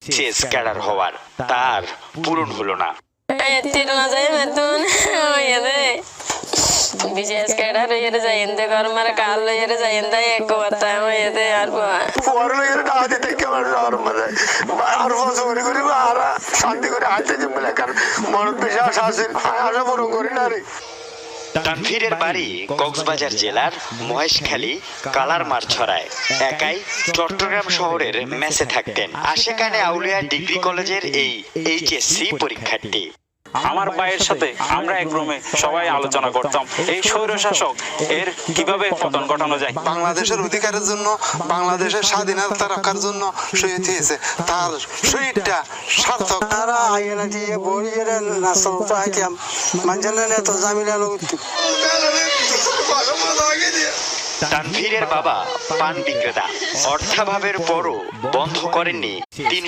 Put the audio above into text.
Chess cadre হওয়ার, তার পূরণ হলো না। বিশেষ ক্যাডার হয়ে যায় এনতে কর্মার কাল হয়ে যায় এনতে এক কথা হয়ে আর শান্তি করে হাতে জমলে কারণ মরদ বিশ্বাস আছে আশা পূরণ করি না রে। তানভীরের বাড়ি কক্সবাজার জেলার মহেশখালী কালারমারছড়ায়। একাই চট্টগ্রাম শহরের মেসে থাকতেন আশেকানে আউলিয়া ডিগ্রি কলেজের এই এইচএসসি পরীক্ষার্থী। আমার ভাইয়ের সাথে আমরা এক রুমে সবাই আলোচনা করতাম এই স্বৈরশাসক এর কিভাবে পতন ঘটানো যায়। বাংলাদেশের অধিকারের জন্য, বাংলাদেশের স্বাধীনতা রক্ষার জন্য শহীদ হয়েছে, তার শহীদটা সার্থক। তানভীরের বাবা পান বিক্রেতা, অর্থাভাবের পরও বন্ধ করেননি 3